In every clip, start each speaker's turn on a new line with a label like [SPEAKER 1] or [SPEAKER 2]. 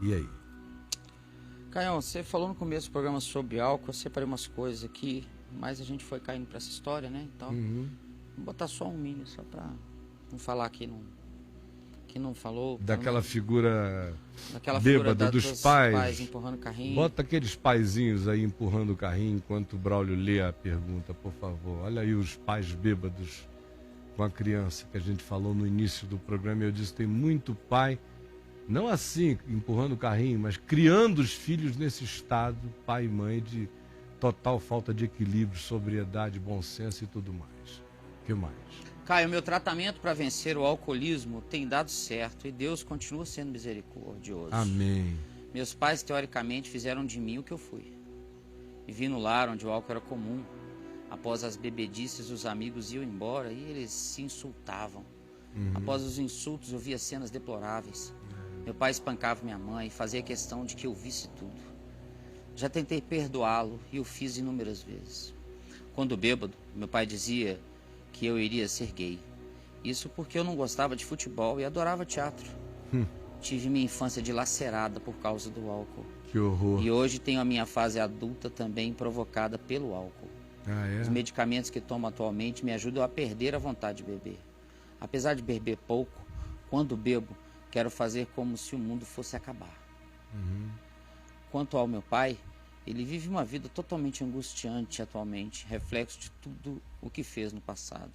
[SPEAKER 1] E aí?
[SPEAKER 2] Caião, você falou no começo do programa sobre álcool, eu separei umas coisas aqui, mas a gente foi caindo pra essa história, né? Então, vou botar só um mini, só pra não falar que não falou.
[SPEAKER 1] Daquela
[SPEAKER 2] não,
[SPEAKER 1] figura
[SPEAKER 2] daquela
[SPEAKER 1] bêbada dos pais
[SPEAKER 2] empurrando o carrinho.
[SPEAKER 1] Bota aqueles paizinhos aí empurrando o carrinho enquanto o Braulio lê a pergunta, por favor. Olha aí os pais bêbados com a criança que a gente falou no início do programa. Eu disse, tem muito pai, não assim, empurrando o carrinho, mas criando os filhos nesse estado, pai e mãe, de total falta de equilíbrio, sobriedade, bom senso e tudo mais. O que mais?
[SPEAKER 2] Caio, meu tratamento para vencer o alcoolismo tem dado certo e Deus continua sendo misericordioso.
[SPEAKER 1] Amém.
[SPEAKER 2] Meus pais, teoricamente, fizeram de mim o que eu fui. Vivi no lar onde o álcool era comum. Após as bebedices, os amigos iam embora e eles se insultavam. Após os insultos, eu via cenas deploráveis. Meu pai espancava minha mãe e fazia questão de que eu visse tudo. Já tentei perdoá-lo e o fiz inúmeras vezes. Quando bêbado, meu pai dizia que eu iria ser gay. Isso porque eu não gostava de futebol e adorava teatro. Tive minha infância dilacerada por causa do álcool.
[SPEAKER 1] Que horror.
[SPEAKER 2] E hoje tenho a minha fase adulta também provocada pelo álcool.
[SPEAKER 1] Ah, é?
[SPEAKER 2] Os medicamentos que tomo atualmente me ajudam a perder a vontade de beber. Apesar de beber pouco, quando bebo, quero fazer como se o mundo fosse acabar. Quanto ao meu pai, ele vive uma vida totalmente angustiante atualmente, reflexo de tudo o que fez no passado.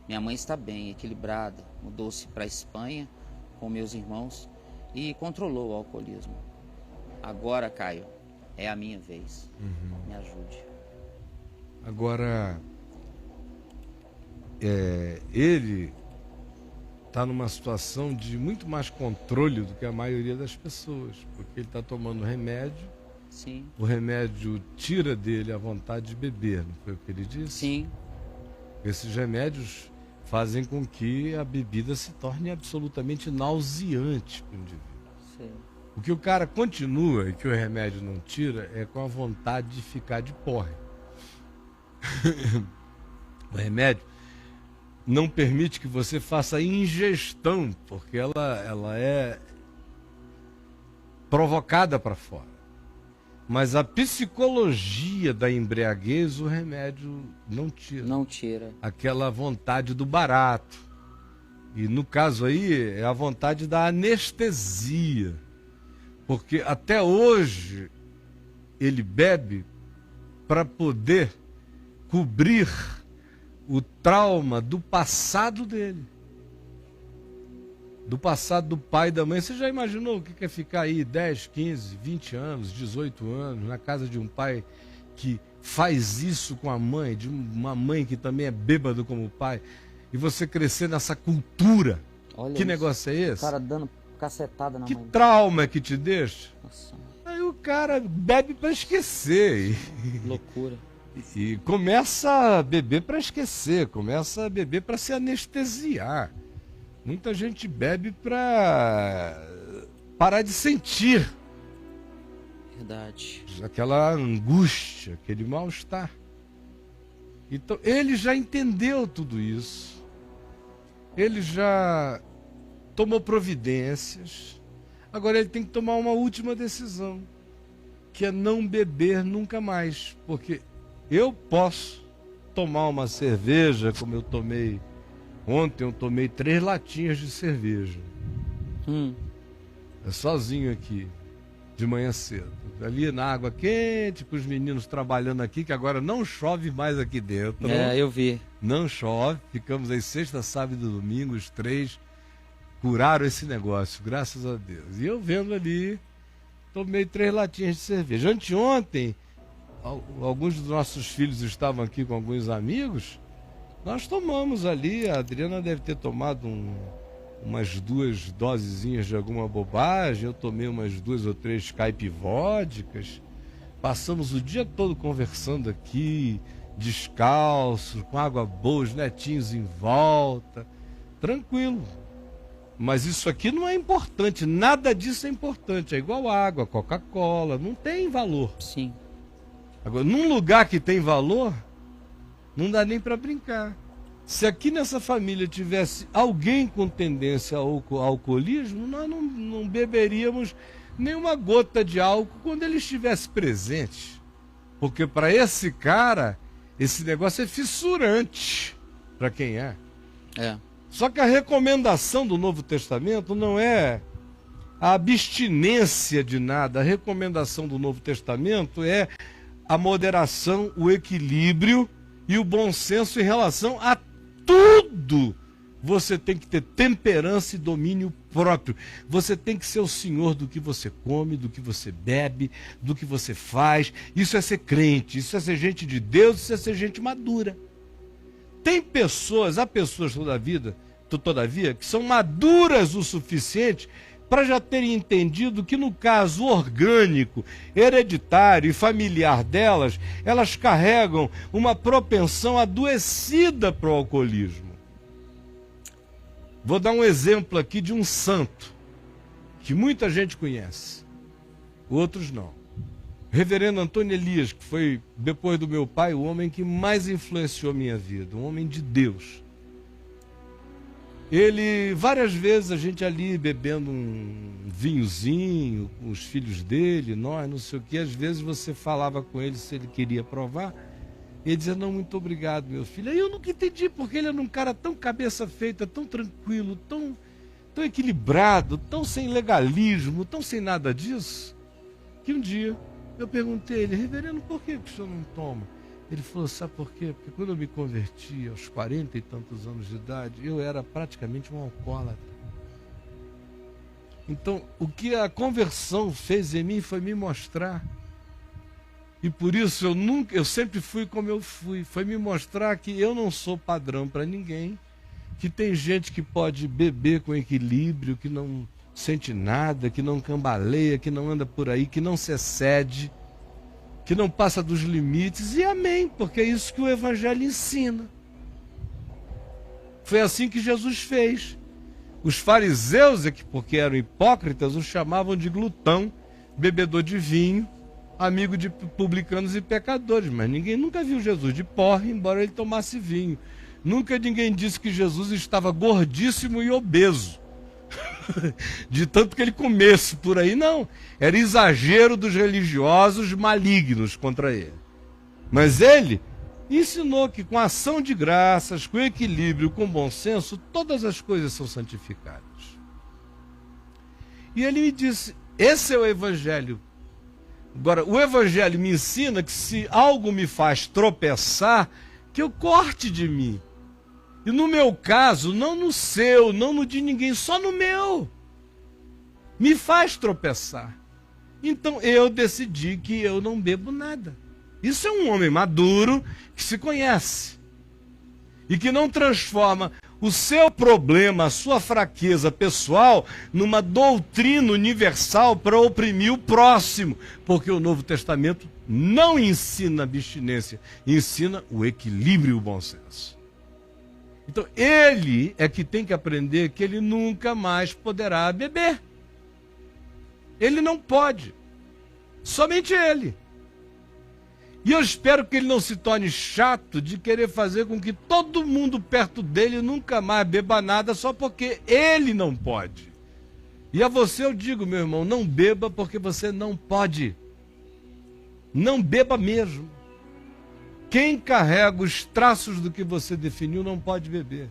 [SPEAKER 2] Minha mãe está bem, equilibrada, mudou-se para a Espanha com meus irmãos e controlou o alcoolismo. Agora, Caio, é a minha vez. Me ajude.
[SPEAKER 1] Agora, ele está numa situação de muito mais controle do que a maioria das pessoas, porque ele está tomando remédio.
[SPEAKER 2] Sim.
[SPEAKER 1] O remédio tira dele a vontade de beber, não foi o que ele disse?
[SPEAKER 2] Sim.
[SPEAKER 1] Esses remédios fazem com que a bebida se torne absolutamente nauseante para o indivíduo.
[SPEAKER 2] Sim.
[SPEAKER 1] O que o cara continua e que o remédio não tira é com a vontade de ficar de porre. O remédio não permite que você faça ingestão, porque ela é provocada para fora. Mas a psicologia da embriaguez, o remédio não tira.
[SPEAKER 2] Não tira.
[SPEAKER 1] Aquela vontade do barato. E no caso aí, é a vontade da anestesia. Porque até hoje ele bebe para poder cobrir o trauma do passado dele. Do passado do pai e da mãe. Você já imaginou o que é ficar aí 10, 15, 20 anos, 18 anos, na casa de um pai que faz isso com a mãe, de uma mãe que também é bêbado como o pai, e você crescer nessa cultura?
[SPEAKER 2] Olha
[SPEAKER 1] que
[SPEAKER 2] isso.
[SPEAKER 1] negócio é esse?
[SPEAKER 2] O cara dando cacetada na
[SPEAKER 1] Que
[SPEAKER 2] mãe.
[SPEAKER 1] trauma que te deixa?
[SPEAKER 2] Nossa,
[SPEAKER 1] Aí o cara bebe para esquecer.
[SPEAKER 2] loucura.
[SPEAKER 1] E começa a beber para esquecer, começa a beber para se anestesiar. Muita gente bebe para parar de sentir
[SPEAKER 2] Verdade.
[SPEAKER 1] aquela angústia, aquele mal-estar. Então, ele já entendeu tudo isso. Ele já tomou providências. Agora ele tem que tomar uma última decisão, que é não beber nunca mais. Porque eu posso tomar uma cerveja como eu tomei ontem. Eu tomei 3 latinhas de cerveja. Sozinho aqui, de manhã cedo. Ali na água quente, com os meninos trabalhando aqui, que agora não chove mais aqui dentro.
[SPEAKER 2] É, eu vi.
[SPEAKER 1] Não chove. Ficamos aí sexta, sábado e domingo, os 3 curaram esse negócio, graças a Deus. E eu vendo ali, tomei 3 latinhas de cerveja. Anteontem, alguns dos nossos filhos estavam aqui com alguns amigos. Nós tomamos ali, a Adriana deve ter tomado umas 2 dosezinhas de alguma bobagem, eu tomei umas 2 ou 3 caipivódicas. Passamos o dia todo conversando aqui, descalços, com água boa, os netinhos em volta, tranquilo. Mas isso aqui não é importante, nada disso é importante, é igual água, Coca-Cola, não tem valor.
[SPEAKER 2] Sim.
[SPEAKER 1] Agora, num lugar que tem valor, não dá nem para brincar. Se aqui nessa família tivesse alguém com tendência ao alcoolismo, nós não beberíamos nenhuma gota de álcool quando ele estivesse presente. Porque para esse cara, esse negócio é fissurante para quem é. Só que a recomendação do Novo Testamento não é a abstinência de nada. A recomendação do Novo Testamento é a moderação, o equilíbrio e o bom senso em relação a tudo. Você tem que ter temperança e domínio próprio. Você tem que ser o senhor do que você come, do que você bebe, do que você faz. Isso é ser crente, isso é ser gente de Deus, isso é ser gente madura. Tem pessoas, há pessoas todavia, que são maduras o suficiente para já terem entendido que no caso orgânico, hereditário e familiar delas, elas carregam uma propensão adoecida para o alcoolismo. Vou dar um exemplo aqui de um santo, que muita gente conhece, outros não. Reverendo Antônio Elias, que foi, depois do meu pai, o homem que mais influenciou minha vida, um homem de Deus. Ele, várias vezes, a gente ali bebendo um vinhozinho com os filhos dele, nós, não sei o que, às vezes você falava com ele se ele queria provar, ele dizia, não, muito obrigado, meu filho. Aí eu nunca entendi, porque ele era um cara tão cabeça feita, tão tranquilo, tão equilibrado, tão sem legalismo, tão sem nada disso, que um dia eu perguntei a ele, reverendo, por que o senhor não toma? Ele falou, sabe por quê? Porque quando eu me converti, aos 40 e tantos anos de idade, eu era praticamente um alcoólatra. Então, o que a conversão fez em mim foi me mostrar. E por isso eu sempre fui como eu fui. Foi me mostrar que eu não sou padrão para ninguém, que tem gente que pode beber com equilíbrio, que não sente nada, que não cambaleia, que não anda por aí, que não se excede, que não passa dos limites, e amém, porque é isso que o Evangelho ensina. Foi assim que Jesus fez. Os fariseus, porque eram hipócritas, o chamavam de glutão, bebedor de vinho, amigo de publicanos e pecadores, mas ninguém nunca viu Jesus de porre, embora ele tomasse vinho. Nunca ninguém disse que Jesus estava gordíssimo e obeso, de tanto que ele comesse por aí, não. Era exagero dos religiosos malignos contra ele. Mas ele ensinou que com ação de graças, com equilíbrio, com bom senso, todas as coisas são santificadas. E ele me disse, esse é o Evangelho. Agora, o Evangelho me ensina que se algo me faz tropeçar, que eu corte de mim. E no meu caso, não no seu, não no de ninguém, só no meu. Me faz tropeçar. Então eu decidi que eu não bebo nada. Isso é um homem maduro que se conhece. E que não transforma o seu problema, a sua fraqueza pessoal, numa doutrina universal para oprimir o próximo. Porque o Novo Testamento não ensina abstinência, ensina o equilíbrio e o bom senso. Então ele é que tem que aprender que ele nunca mais poderá beber. Ele não pode. Somente ele. E eu espero que ele não se torne chato de querer fazer com que todo mundo perto dele nunca mais beba nada só porque ele não pode. E a você eu digo, meu irmão, não beba porque você não pode. Não beba mesmo. Quem carrega os traços do que você definiu não pode beber.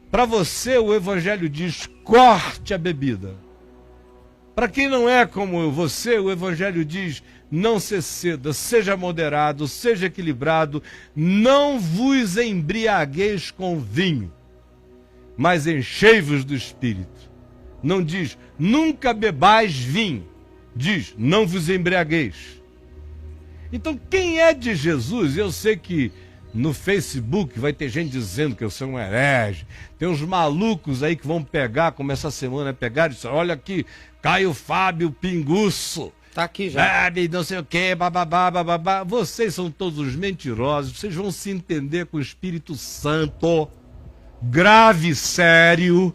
[SPEAKER 1] Para você o Evangelho diz, corte a bebida. Para quem não é como você, o Evangelho diz, não se exceda, seja moderado, seja equilibrado, não vos embriagueis com vinho, mas enchei-vos do Espírito. Não diz, nunca bebais vinho, diz, não vos embriagueis. Então quem é de Jesus, eu sei que no Facebook vai ter gente dizendo que eu sou um herege, tem uns malucos aí que vão pegar, como essa semana pegaram e disseram, olha aqui, Caio Fábio Pinguço,
[SPEAKER 2] tá aqui já.
[SPEAKER 1] bebe, não sei o que, bababá, bababá. Vocês são todos mentirosos, vocês vão se entender com o Espírito Santo, grave, sério,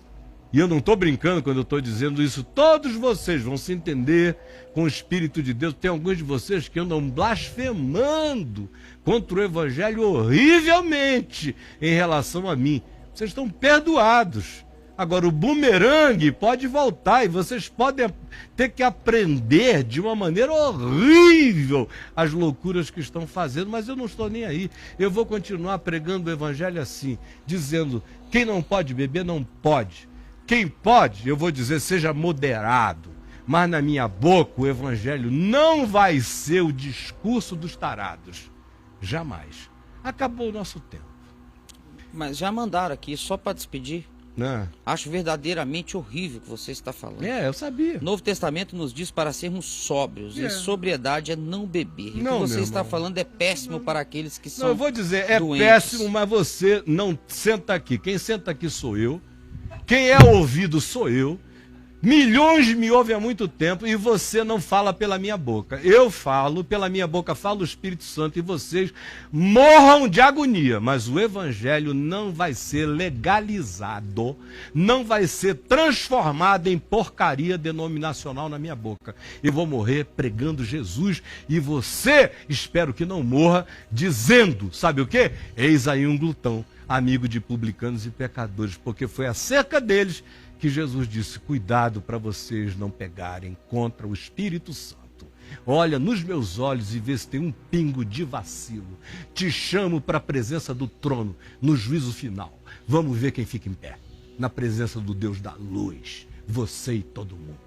[SPEAKER 1] e eu não estou brincando quando eu estou dizendo isso, todos vocês vão se entender com o Espírito de Deus. Tem alguns de vocês que andam blasfemando contra o Evangelho horrivelmente em relação a mim. Vocês estão perdoados, Agora, o bumerangue pode voltar e vocês podem ter que aprender de uma maneira horrível as loucuras que estão fazendo, mas eu não estou nem aí. Eu vou continuar pregando o evangelho assim, dizendo, quem não pode beber, não pode. Quem pode, eu vou dizer, seja moderado. Mas na minha boca, o evangelho não vai ser o discurso dos tarados. Jamais. Acabou o nosso tempo.
[SPEAKER 2] Mas já mandaram aqui, só para despedir.
[SPEAKER 1] Não.
[SPEAKER 2] Acho verdadeiramente horrível o que você está falando.
[SPEAKER 1] Eu sabia.
[SPEAKER 2] O Novo Testamento nos diz para sermos sóbrios, e sobriedade é não beber. E o que você está falando é péssimo para aqueles que são
[SPEAKER 1] eu vou dizer, é
[SPEAKER 2] doentes.
[SPEAKER 1] péssimo, mas você não senta aqui. Quem senta aqui sou eu. Quem é ouvido sou eu. Milhões me ouvem há muito tempo e você não fala pela minha boca. Eu falo, pela minha boca fala o Espírito Santo e vocês morram de agonia. Mas o evangelho não vai ser legalizado, não vai ser transformado em porcaria denominacional na minha boca. Eu vou morrer pregando Jesus e você, espero que não morra, dizendo, sabe o quê? Eis aí um glutão, amigo de publicanos e pecadores, porque foi acerca deles que Jesus disse, cuidado para vocês não pegarem contra o Espírito Santo. Olha nos meus olhos e vê se tem um pingo de vacilo. Te chamo para a presença do trono, no juízo final. Vamos ver quem fica em pé, na presença do Deus da luz, você e todo mundo.